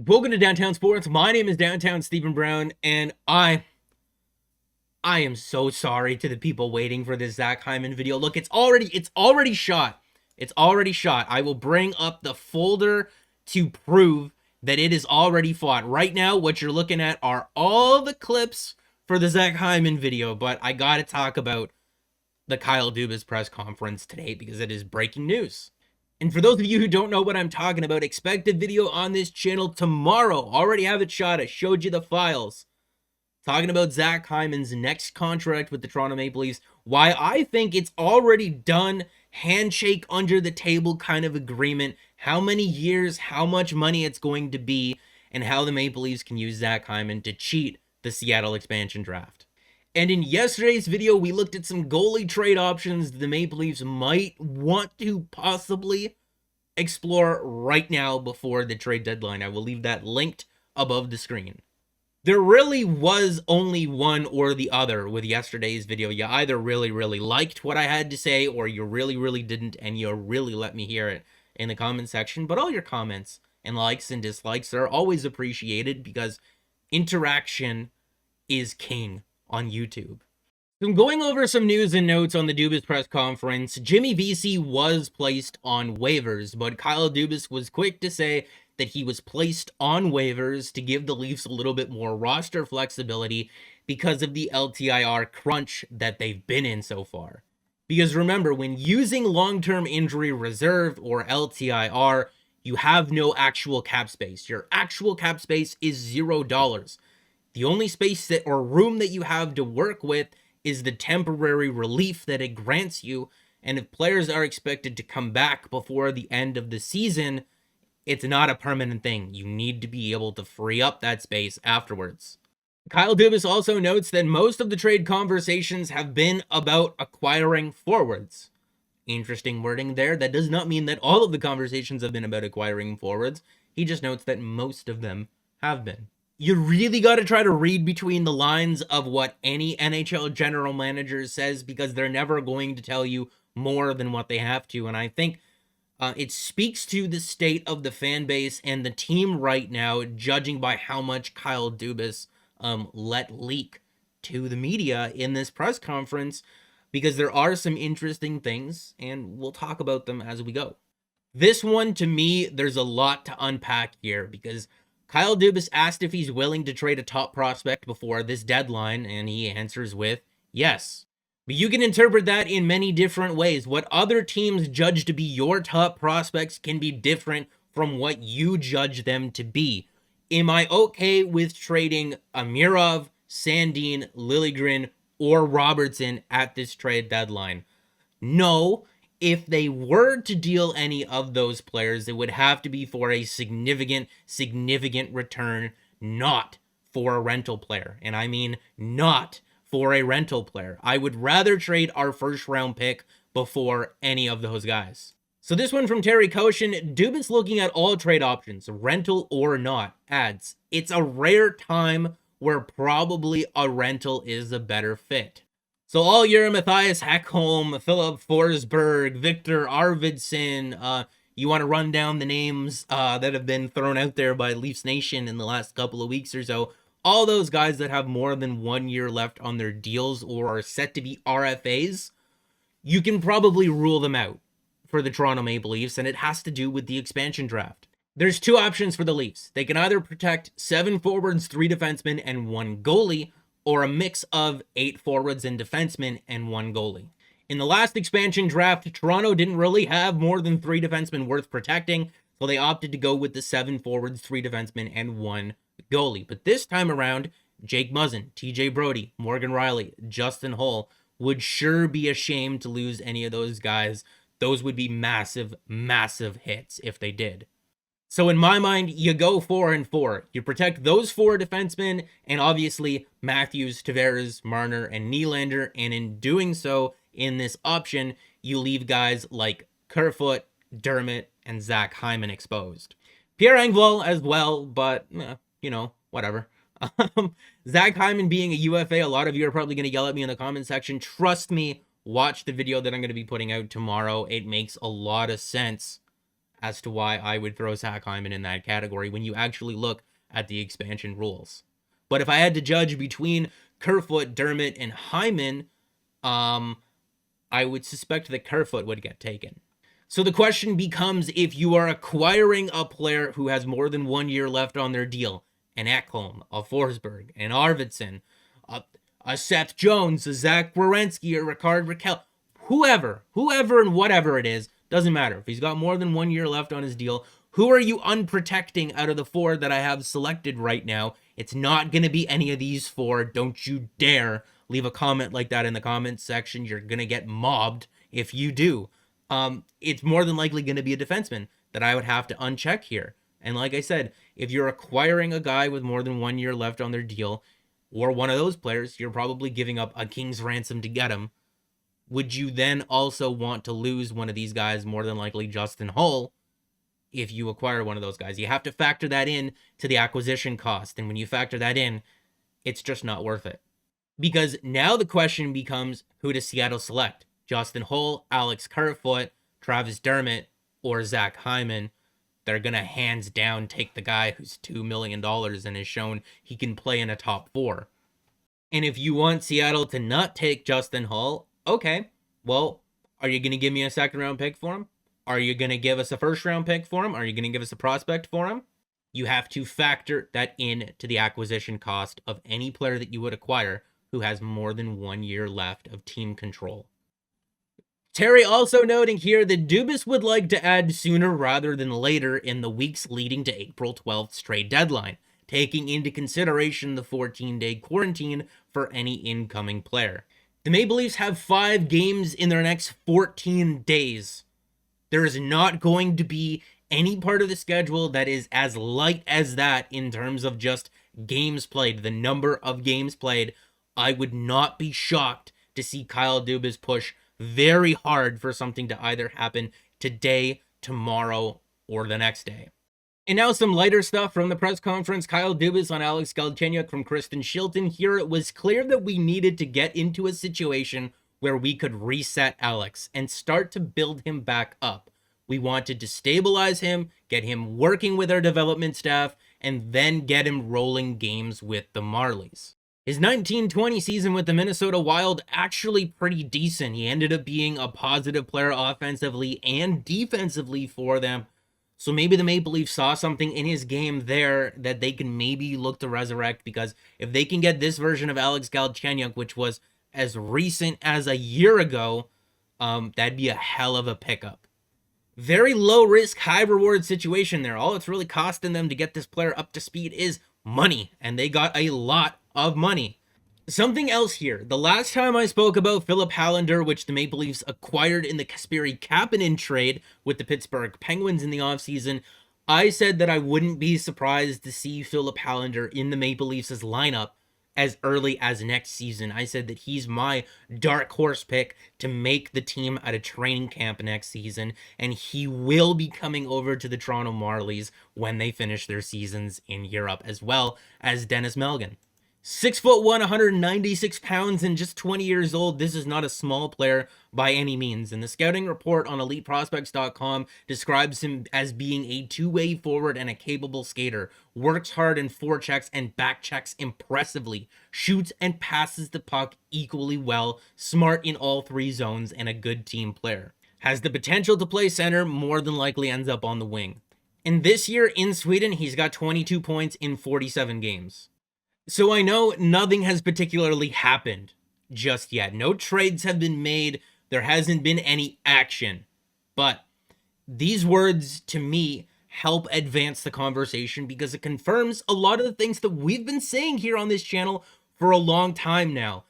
Welcome to Downtown Sports. My name is Downtown Stephen Brown, and I am so sorry to the people waiting for this Zach Hyman video. Look, it's already shot. It's already shot. I will bring up the folder to prove that it is already fought. Right now, what you're looking at are all the clips for the Zach Hyman video, but I gotta talk about the Kyle Dubas press conference today because it is breaking news. And for those of you who don't know what I'm talking about, expect a video on this channel tomorrow. Already have it shot. I showed you the files. Talking about Zach Hyman's next contract with the Toronto Maple Leafs. Why I think it's already done. Handshake under the table kind of agreement. How many years, how much money it's going to be, and how the Maple Leafs can use Zach Hyman to cheat the Seattle expansion draft. And in yesterday's video, we looked at some goalie trade options the Maple Leafs might want to possibly explore right now before the trade deadline. I will leave that linked above the screen. There really was only one or the other with yesterday's video. You either really liked what I had to say, or you really didn't, and you really let me hear it in the comment section. But all your comments and likes and dislikes are always appreciated because interaction is king on YouTube. I'm going over some news and notes on the Dubas press conference. Jimmy Vesey was placed on waivers, but Kyle Dubas was quick to say that he was placed on waivers to give the Leafs a little bit more roster flexibility because of the LTIR crunch that they've been in so far. Because remember, when using long-term injury reserve or LTIR, you have no actual cap space. Your actual cap space is $0. The only space that or room that you have to work with is the temporary relief that it grants you, and if players are expected to come back before the end of the season, it's not a permanent thing. You need to be able to free up that space afterwards. Kyle Dubas also notes that most of the trade conversations have been about acquiring forwards. Interesting wording there. That does not mean that all of the conversations have been about acquiring forwards. He just notes that most of them have been. You really got to try to read between the lines of what any NHL general manager says because they're never going to tell you more than what they have to. And I think it speaks to the state of the fan base and the team right now, judging by how much Kyle Dubas let leak to the media in this press conference, because there are some interesting things, and we'll talk about them as we go. This one, to me, there's a lot to unpack here because Kyle Dubas asked if he's willing to trade a top prospect before this deadline, and he answers with yes. But you can interpret that in many different ways. What other teams judge to be your top prospects can be different from what you judge them to be. Am I okay with trading Amirov, Sandin, Liljegren, or Robertson at this trade deadline? No. If they were to deal any of those players, it would have to be for a significant return, not for a rental player. And I mean not for a rental player. I would rather trade our first round pick before any of those guys. So this one from Terry Koshin, Dubas looking at all trade options, rental or not, adds, it's a rare time where probably a rental is a better fit. So all your Matthias Ekholm, Philip Forsberg, Victor Arvidsson, you want to run down the names that have been thrown out there by Leafs Nation in the last couple of weeks or so. All those guys that have more than 1 year left on their deals or are set to be RFAs, you can probably rule them out for the Toronto Maple Leafs, and it has to do with the expansion draft. There's two options for the Leafs. They can either protect 7 forwards, 3 defensemen, and 1 goalie, or a mix of 8 forwards and defensemen and 1 goalie. In the last expansion draft, Toronto didn't really have more than 3 defensemen worth protecting, so they opted to go with the 7 forwards, 3 defensemen, and 1 goalie. But this time around, Jake Muzzin, TJ Brody, Morgan Riley, Justin Hull would sure be ashamed to lose any of those guys. Those would be massive hits if they did. So in my mind, you go 4 and 4. You protect those 4 defensemen, and obviously Matthews, Tavares, Marner, and Nylander. And in doing so, in this option, you leave guys like Kerfoot, Dermott, and Zach Hyman exposed. Pierre Engvall as well, but, whatever. Zach Hyman being a UFA, a lot of you are probably going to yell at me in the comment section. Trust me, watch the video that I'm going to be putting out tomorrow. It makes a lot of sense as to why I would throw Zach Hyman in that category when you actually look at the expansion rules. But if I had to judge between Kerfoot, Dermott, and Hyman, I would suspect that Kerfoot would get taken. So the question becomes, if you are acquiring a player who has more than 1 year left on their deal, an Ekholm, a Forsberg, an Arvidsson, a Seth Jones, a Zach Werenski, a Ricard Raquel, whoever and whatever it is, doesn't matter. If he's got more than 1 year left on his deal, who are you unprotecting out of the four that I have selected right now? It's not going to be any of these four. Don't you dare leave a comment like that in the comments section. You're going to get mobbed if you do. It's more than likely going to be a defenseman that I would have to uncheck here. And like I said, if you're acquiring a guy with more than 1 year left on their deal, or one of those players, you're probably giving up a king's ransom to get him. Would you then also want to lose one of these guys, more than likely Justin Hull, if you acquire one of those guys? You have to factor that in to the acquisition cost. And when you factor that in, it's just not worth it. Because now the question becomes, who does Seattle select? Justin Hull, Alex Kerfoot, Travis Dermott, or Zach Hyman? They're going to hands down take the guy who's $2 million and has shown he can play in a top four. And if you want Seattle to not take Justin Hull, okay, well, are you going to give me a second round pick for him? Are you going to give us a first round pick for him? Are you going to give us a prospect for him? You have to factor that in to the acquisition cost of any player that you would acquire who has more than 1 year left of team control. Terry also noting here that Dubas would like to add sooner rather than later in the weeks leading to April 12th's trade deadline, taking into consideration the 14-day quarantine for any incoming player. The Maple Leafs have 5 games in their next 14 days. There is not going to be any part of the schedule that is as light as that in terms of just games played, the number of games played. I would not be shocked to see Kyle Dubas push very hard for something to either happen today, tomorrow, or the next day. And now some lighter stuff from the press conference. Kyle Dubas on Alex Galchenyuk from Kristen Shilton. Here it was clear that we needed to get into a situation where we could reset Alex and start to build him back up. We wanted to stabilize him, get him working with our development staff, and then get him rolling games with the Marlies. His 1920 season with the Minnesota Wild actually pretty decent. He ended up being a positive player offensively and defensively for them. So maybe the Maple Leafs saw something in his game there that they can maybe look to resurrect, because if they can get this version of Alex Galchenyuk, which was as recent as a year ago, that'd be a hell of a pickup. Very low risk, high reward situation there. All it's really costing them to get this player up to speed is money, and they got a lot of money. Something else here. The last time I spoke about Philip Hallander, which the Maple Leafs acquired in the Kasperi Kapanen trade with the Pittsburgh Penguins in the offseason, I said that I wouldn't be surprised to see Philip Hallander in the Maple Leafs' lineup as early as next season. I said that he's my dark horse pick to make the team at a training camp next season, and he will be coming over to the Toronto Marlies when they finish their seasons in Europe, as well as Dennis Melgan. 6'1", 196 pounds, and just 20 years old. This is not a small player by any means. And the scouting report on EliteProspects.com describes him as being a two-way forward and a capable skater. Works hard in forechecks and backchecks impressively. Shoots and passes the puck equally well. Smart in all 3 zones and a good team player. Has the potential to play center, more than likely ends up on the wing. And this year in Sweden, he's got 22 points in 47 games. So I know nothing has particularly happened just yet. No trades have been made. There hasn't been any action. But these words, to me, help advance the conversation, because it confirms a lot of the things that we've been saying here on this channel for a long time now.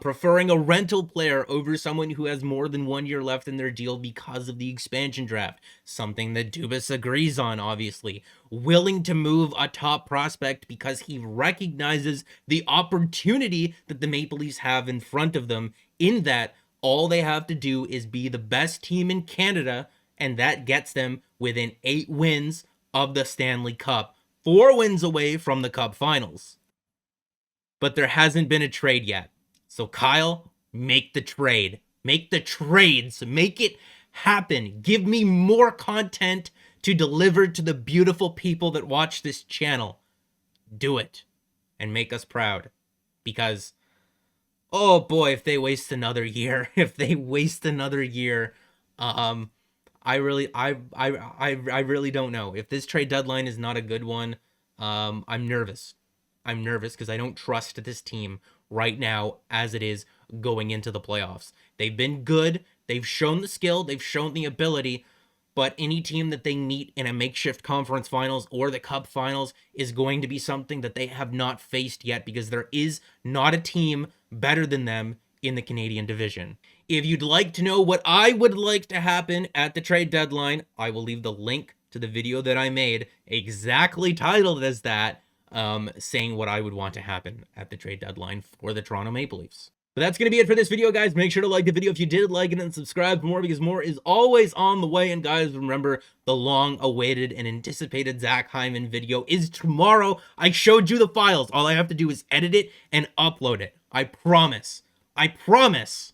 Preferring a rental player over someone who has more than 1 year left in their deal because of the expansion draft. Something that Dubas agrees on, obviously. Willing to move a top prospect because he recognizes the opportunity that the Maple Leafs have in front of them, in that all they have to do is be the best team in Canada, and that gets them within 8 wins of the Stanley Cup. 4 wins away from the Cup Finals. But there hasn't been a trade yet. So Kyle, make the trade. Make the trades. Make it happen. Give me more content to deliver to the beautiful people that watch this channel, do it and make us proud. Because, oh boy, if they waste another year, I really don't know. If this trade deadline is not a good one, I'm nervous. I'm nervous because I don't trust this team right now as it is going into the playoffs. They've been good. They've shown the skill. They've shown the ability. But any team that they meet in a makeshift conference finals or the cup finals is going to be something that they have not faced yet, because there is not a team better than them in the Canadian division. If you'd like to know what I would like to happen at the trade deadline, I will leave the link to the video that I made exactly titled as that, saying what I would want to happen at the trade deadline for the Toronto Maple Leafs. But that's going to be it for this video, guys. Make sure to like the video if you did like it, and subscribe for more, because more is always on the way. And guys, remember, the long-awaited and anticipated Zach Hyman video is tomorrow. I showed you the files. All I have to do is edit it and upload it. I promise. I promise.